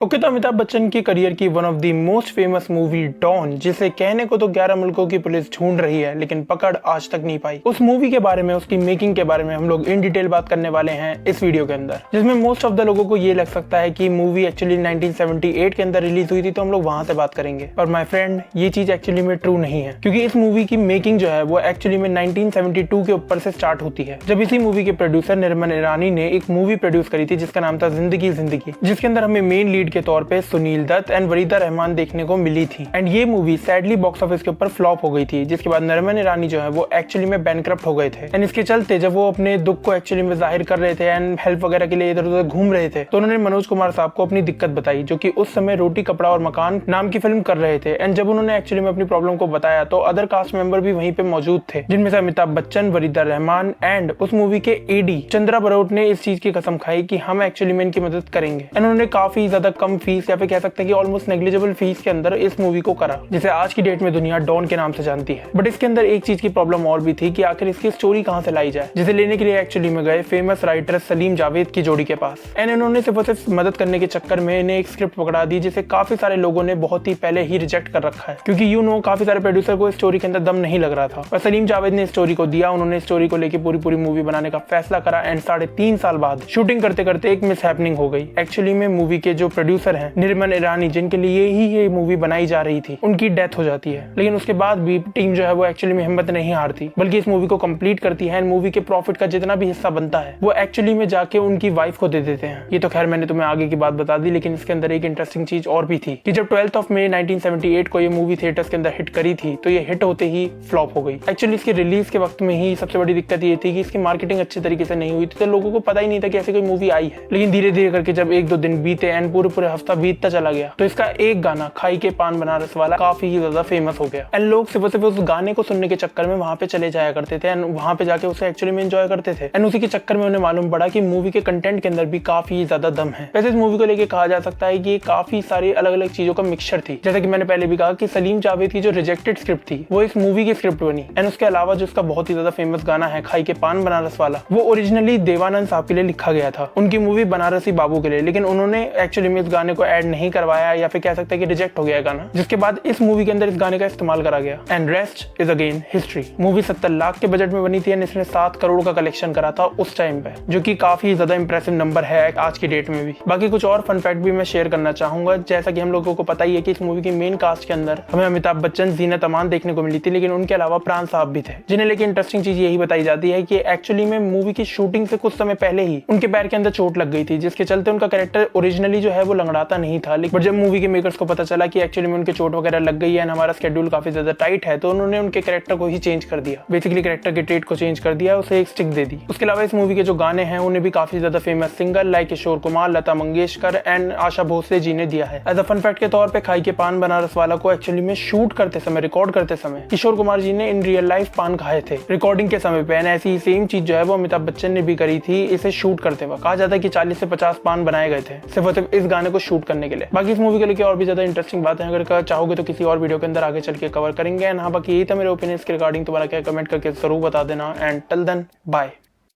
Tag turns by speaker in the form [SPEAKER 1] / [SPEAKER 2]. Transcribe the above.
[SPEAKER 1] Okay, तो अमिताभ बच्चन की career की one of the most famous movie Don, जिसे कहने को तो 11 मुल्कों की पुलिस ढूंढ रही है लेकिन पकड़ आज तक नहीं पाई। उस मूवी के बारे में, उसकी मेकिंग के बारे में हम लोग इन डिटेल बात करने वाले हैं इस वीडियो के अंदर, जिसमें मोस्ट ऑफ द लोगों को ये लग सकता है कि मूवी एक्चुअली 1978 के अंदर रिलीज हुई थी, तो हम लोग वहां से बात करेंगे। पर माय फ्रेंड, ये चीज एक्चुअली में ट्रू नहीं है, क्योंकि इस मूवी की मेकिंग जो है वो एक्चुअली में 1972 के ऊपर से स्टार्ट होती है, जब इसी मूवी के प्रोड्यूसर निर्मल ईरानी ने एक मूवी प्रोड्यूस करी थी जिसका नाम था जिंदगी जिंदगी, जिसके अंदर हमें मेन लीड के तौर पर सुनील दत्त एंड वरीदा रहमान देखने को मिली थी। एंड ये मूवी सैडली बॉक्स ऑफिस के ऊपर फ्लॉप हो गई थी, जिसके बाद निर्मल ईरानी जो है वो एक्चुअली में बैंकरप्ट हो गए थे। एंड इसके चलते जब वो अपने दुख को एक्चुअली में जाहिर कर रहे थे एंड हेल्प वगैरह के लिए इधर उधर घूम रहे थे, तो उन्होंने मनोज कुमार साहब को अपनी दिक्कत बताई, जो कि उस समय रोटी कपड़ा और मकान नाम की फिल्म कर रहे थे। एंड जब उन्होंने एक्चुअली में अपनी प्रॉब्लम को बताया तो अदर कास्ट मेंबर भी वहीं पे मौजूद थे, जिनमें से अमिताभ बच्चन, वरीदा रहमान एंड उस मूवी के एडी चंद्रा बरोट ने इस चीज की कसम खाई कि हम एक्चुअली में इनकी मदद करेंगे। एंड उन्होंने काफी ज्यादा कम फीस या फिर कह सकते हैं कि ऑलमोस्ट नेग्लिजिबल फीस के अंदर इस मूवी को करा, जिसे आज की डेट में दुनिया डॉन के नाम से जानती है। बट इसके अंदर एक चीज की प्रॉब्लम और भी थी कि आखिर इसकी स्टोरी कहां से लाई जाए, जिसे लेने के लिए एक्चुअली में गए फेमस राइटर सलीम जावेद की जोड़ी के पास। एंड इन्होंने सिर्फ मदद करने के चक्कर में इन्हें एक स्क्रिप्ट पकड़ा दी, जिसे काफी सारे लोगों ने बहुत ही पहले ही रिजेक्ट कर रखा है, क्योंकि काफी सारे प्रोड्यूसर को इस स्टोरी के अंदर दम नहीं लग रहा था। और सलीम जावेद ने स्टोरी को दिया, उन्होंने स्टोरी को लेकर पूरी मूवी बनाने का फैसला करा। एंड 3.5 साल बाद शूटिंग करते करते एक मिस हैपनिंग हो गई। एक्चुअली में मूवी के जो प्रोड्यूसर हैं निर्मल ईरानी, जिनके लिए ही ये मूवी बनाई जा रही थी, उनकी डेथ हो जाती है। लेकिन उसके बाद भी टीम जो है वो एक्चुअली में हिम्मत नहीं हारती, बल्कि इस मूवी को कंप्लीट करती है। मूवी के प्रॉफिट का जितना भी हिस्सा बनता है वो एक्चुअली में जाके उनकी वाइफ को दे देते हैं। ये तो खैर मैंने तुम्हें आगे की बात बता दी, लेकिन इसके अंदर एक इंटरेस्टिंग चीज और भी थी कि जब 12 मई 1978 को ये मूवी थिएटर्स के अंदर हिट करी थी, तो ये हिट होते ही फ्लॉप हो गई। एक्चुअली इसके रिलीज के वक्त में ही सबसे बड़ी दिक्कत ये थी कि इसकी मार्केटिंग अच्छे तरीके से नहीं हुई थी, तो लोगों को पता ही नहीं था कि ऐसी कोई मूवी आई है। लेकिन धीरे धीरे करके जब 1-2 दिन बीते एंड पूरे हफ्ता बीतता चला गया, तो इसका एक गाना खाई के पान बनारस वाला काफी ही ज्यादा फेमस हो गया। एंड लोग सिर्फ उस गाने को सुनने के चक्कर में वहां पे चले जाया करते थे एंड वहां पे जाके उसे एक्चुअली में एंजॉय करते थे। एंड उसी के चक्कर में उन्हें मालूम पड़ा कि मूवी के कंटेंट के अंदर भी काफी ज्यादा दम है। वैसे इस मूवी को लेके कहा जा सकता है कि ये काफी सारी अलग अलग चीजों का मिक्सचर थी। जैसा कि मैंने पहले भी कहा कि सलीम जावेद की जो रिजेक्टेड स्क्रिप्ट थी वो इस मूवी की स्क्रिप्ट बनी। एंड उसके अलावा जो उसका बहुत ही ज्यादा फेमस गाना है खाई के पान बनारस वाला, वो ओरिजिनली देवानंद साहब के लिए लिखा गया था, उनकी मूवी बनारसी बाबू के लिए। लेकिन उन्होंने एक्चुअली में इस गाने को ऐड नहीं करवाया या फिर कह सकते हैं कि रिजेक्ट हो गया गाना, जिसके बाद इस मूवी के अंदर इस गाने का इस्तेमाल करा गया। And rest is again history. Movie 70 lakh के बजट में बनी थी एंड इसने 7 करोड़ का कलेक्शन करा था उस टाइम पे, जो कि काफी ज्यादा इंप्रेसिव नंबर है आज की डेट में भी। बाकी कुछ और फन फैक्ट भी मैं शेयर करना चाहूंगा। जैसा कि हम लोगों को पता ही है कि इस मूवी की मेन कास्ट के अंदर हमें अमिताभ बच्चन, जीनत अमान देखने को मिली थी, लेकिन उनके अलावा प्राण साहब भी थे, जिन्हें लेकिन इंटरेस्टिंग चीज यही बताई जाती है कि एक्चुअली में मूवी की शूटिंग से कुछ समय पहले ही उनके पैर के अंदर चोट लग गई थी, जिसके चलते उनका कैरेक्टर ओरिजिनली जो है वो लंगड़ाता नहीं था। लेकिन जब मूवी के मेकर्स को पता चला कि एक्चुअली में उनके चोट वगैरह लग गई है, हमारा शेड्यूल काफी ज्यादा टाइट है, तो उन्होंने उनके कैरेक्टर को ही चेंज कर दिया। बेसिकली कैरेक्टर के ट्रेट को चेंज कर दिया, उसे एक स्टिक दे दी। उसके अलावा इस मूवी के जो गाने हैं उन्हें भी काफी ज्यादा famous singer like Kishore Kumar, Lata Mangeshkar and Asha Bhosle ji ने दिया है। एज अ फन फैक्ट के तौर पे खाई के पान बनारस वाला को एक्चुअली में शूट करते समय, रिकॉर्ड करते समय किशोर कुमार जी ने इन रियल लाइफ पान खाए थे रिकॉर्डिंग के समय पे। ऐसी सेम चीज जो है वो अमिताभ बच्चन ने भी करी थी इसे शूट करते वक्त। कहा जाता है कि 40 से 50 पान बनाए गए थे सिर्फ इस गाने को शूट करने के लिए। बाकी इस मूवी को लेकर और भी ज्यादा इंटरेस्टिंग बातें अगर चाहोगे तो किसी और वीडियो के अंदर आगे चल के कवर करेंगे। एंड हाँ, बाकी यही था मेरे ओपिनियन के रिगार्डिंग। तुम्हारा क्या कमेंट करके जरूर बता देना। And till then bye.